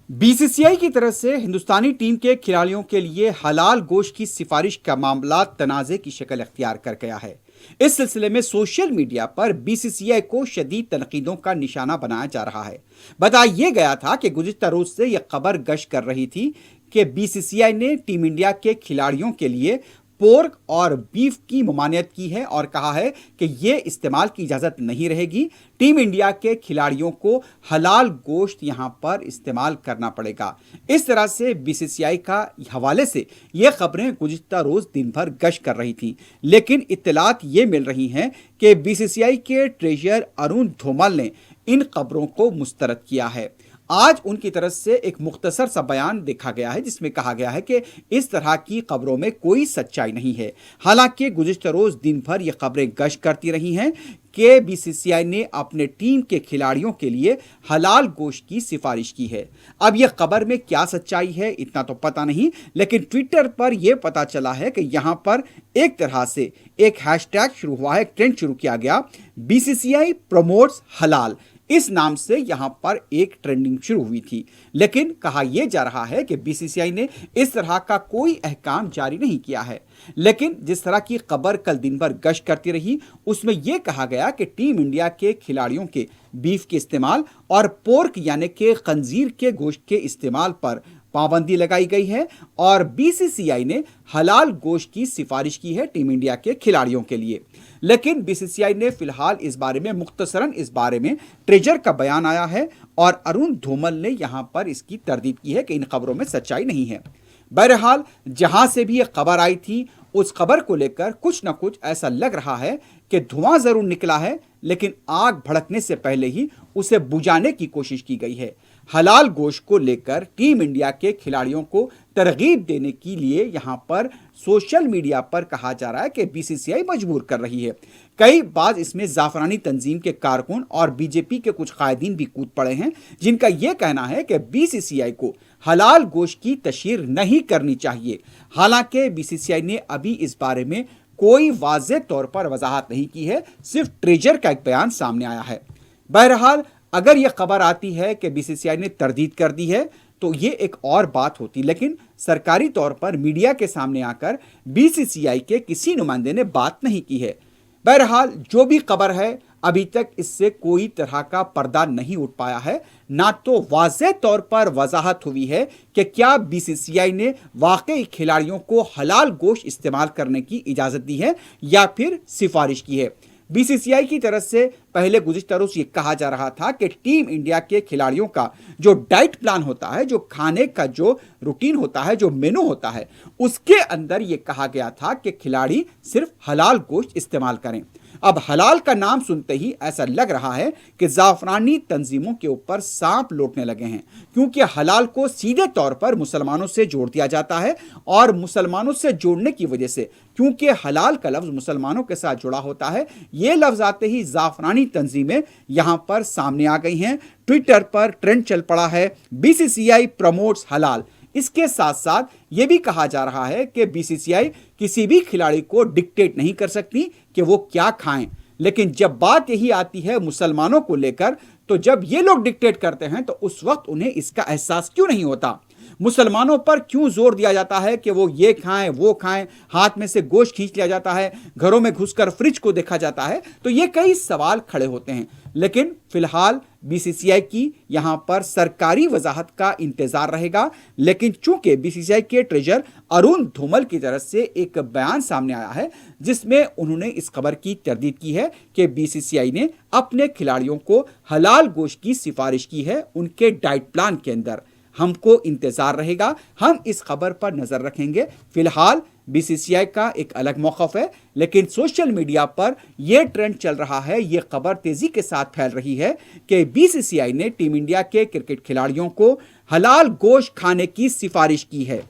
BCCI की तरफ से हिंदुस्तानी टीम के खिलाड़ियों के लिए हलाल गोश्त की सिफारिश का मामला तनाज़े की शक्ल अख्तियार कर गया है। इस सिलसिले में सोशल मीडिया पर बीसीसीआई को शदीद तनकीदों का निशाना बनाया जा रहा है। बताया गया था कि गुज़िश्ता रोज से यह खबर गश्त कर रही थी कि बीसीसीआई ने टीम इंडिया के खिलाड़ियों के लिए पोर्क और बीफ की ममानियत की है और कहा है कि यह इस्तेमाल की इजाज़त नहीं रहेगी। टीम इंडिया के खिलाड़ियों को हलाल गोश्त यहां पर इस्तेमाल करना पड़ेगा। इस तरह से बीसीसीआई का हवाले से ये खबरें गुज़िश्ता रोज़ दिन भर गश्त कर रही थी, लेकिन इत्तलात ये मिल रही हैं कि बीसीसीआई के ट्रेजर अरुण धूमल ने इन खबरों को मुस्तरद किया है। आज उनकी तरफ से एक मुख्तसर सा बयान देखा गया है जिसमें कहा गया है कि इस तरह की खबरों में कोई सच्चाई नहीं है। हालांकि गुज़िश्ता रोज़ दिन भर ये खबरें गश्त करती रही हैं कि बीसीसीआई ने अपने टीम के खिलाड़ियों के लिए हलाल गोश्त की सिफारिश की है। अब यह खबर में क्या सच्चाई है इतना तो पता नहीं, लेकिन ट्विटर पर यह पता चला है कि यहां पर एक तरह से एक हैशटैग शुरू हुआ है, एक ट्रेंड शुरू किया गया, बीसीसीआई प्रमोट्स हलाल। इस नाम से यहां पर एक ट्रेंडिंग शुरू हुई थी, लेकिन कहा यह जा रहा है कि बीसीसीआई ने इस तरह का कोई अहकाम जारी नहीं किया है। लेकिन जिस तरह की खबर कल दिन भर गश्त करती रही उसमें यह कहा गया कि टीम इंडिया के खिलाड़ियों के बीफ के इस्तेमाल और पोर्क यानी कि खंजीर के गोश्त के इस्तेमाल पर पाबंदी लगाई गई है और बीसीसीआई ने हलाल गोश्त की सिफारिश की है टीम इंडिया के खिलाड़ियों के लिए। लेकिन बीसीसीआई ने फिलहाल इस बारे में मुख्तसरन इस बारे में ट्रेजर का बयान आया है और अरुण धूमल ने यहां पर इसकी तरदीद की है कि इन खबरों में सच्चाई नहीं है। बहरहाल जहां से भी यह खबर आई थी उस खबर को लेकर कुछ ना कुछ ऐसा लग रहा है कि धुआं जरूर निकला है, लेकिन आग भड़कने से पहले ही उसे बुझाने की कोशिश की गई है। हलाल गोश्त को लेकर टीम इंडिया के खिलाड़ियों को तरगीब देने के लिए यहां पर सोशल मीडिया पर कहा जा रहा है कि बीसीसीआई मजबूर कर रही है। कई बार इसमें जाफरानी तंजीम के कारकुन और बीजेपी के कुछ कायदीन भी कूद पड़े हैं, जिनका यह कहना है कि बीसीसीआई को हलाल गोश्त की तशहीर नहीं करनी चाहिए। हालांकि बीसीसीआई ने अभी इस बारे में कोई वाज़ेह तौर पर वजाहत नहीं की है, सिर्फ ट्रेजर का एक बयान सामने आया है। बहरहाल अगर यह खबर आती है कि बीसीसीआई ने तरदीद कर दी है तो ये एक और बात होती, लेकिन सरकारी तौर पर मीडिया के सामने आकर बीसीसीआई के किसी नुमाइंदे ने बात नहीं की है। बहरहाल जो भी खबर है अभी तक इससे कोई तरह का पर्दा नहीं उठ पाया है, ना तो वाज़ेह तौर पर वजाहत हुई है कि क्या बीसीसीआई ने वाकई खिलाड़ियों को हलाल गोश्त इस्तेमाल करने की इजाज़त दी है या फिर सिफारिश की है। बीसीसीआई की तरफ से पहले गुज़िश्ता रोज़ ये कहा जा रहा था कि टीम इंडिया के खिलाड़ियों का जो डाइट प्लान होता है, जो खाने का जो रूटीन होता है, जो मेनू होता है, उसके अंदर ये कहा गया था कि खिलाड़ी सिर्फ हलाल गोश्त इस्तेमाल करें। अब हलाल का नाम सुनते ही ऐसा लग रहा है कि जाफरानी तंजीमों के ऊपर सांप लौटने लगे हैं, क्योंकि हलाल को सीधे तौर पर मुसलमानों से जोड़ दिया जाता है और मुसलमानों से जोड़ने की वजह से, क्योंकि हलाल का लफ्ज़ मुसलमानों के साथ जुड़ा होता है, ये लफ्ज़ आते ही जाफरानी तंजीमें यहां पर सामने आ गई हैं। ट्विटर पर ट्रेंड चल पड़ा है, बीसीसीआई प्रमोट्स हलाल। इसके साथ साथ यह भी कहा जा रहा है कि बीसीसीआई किसी भी खिलाड़ी को डिक्टेट नहीं कर सकती कि वो क्या खाएं, लेकिन जब बात यही आती है मुसलमानों को लेकर, तो जब ये लोग डिक्टेट करते हैं तो उस वक्त उन्हें इसका एहसास क्यों नहीं होता? मुसलमानों पर क्यों जोर दिया जाता है कि वो ये खाएं वो खाएं, हाथ में से गोश्त खींच लिया जाता है, घरों में घुसकर फ्रिज को देखा जाता है? तो ये कई सवाल खड़े होते हैं। लेकिन फिलहाल बीसीसीआई की यहां पर सरकारी वजाहत का इंतजार रहेगा। लेकिन चूंकि बीसीसीआई के ट्रेजर अरुण धूमल की तरफ से एक बयान सामने आया है जिसमें उन्होंने इस खबर की तरदीद की है कि बीसीसीआई ने अपने खिलाड़ियों को हलाल गोश्त की सिफारिश की है उनके डाइट प्लान के अंदर। हमको इंतजार रहेगा, हम इस खबर पर नजर रखेंगे। फिलहाल बीसीसीआई का एक अलग मौक़िफ़ है, लेकिन सोशल मीडिया पर यह ट्रेंड चल रहा है, यह खबर तेजी के साथ फैल रही है कि बीसीसीआई ने टीम इंडिया के क्रिकेट खिलाड़ियों को हलाल गोश्त खाने की सिफारिश की है।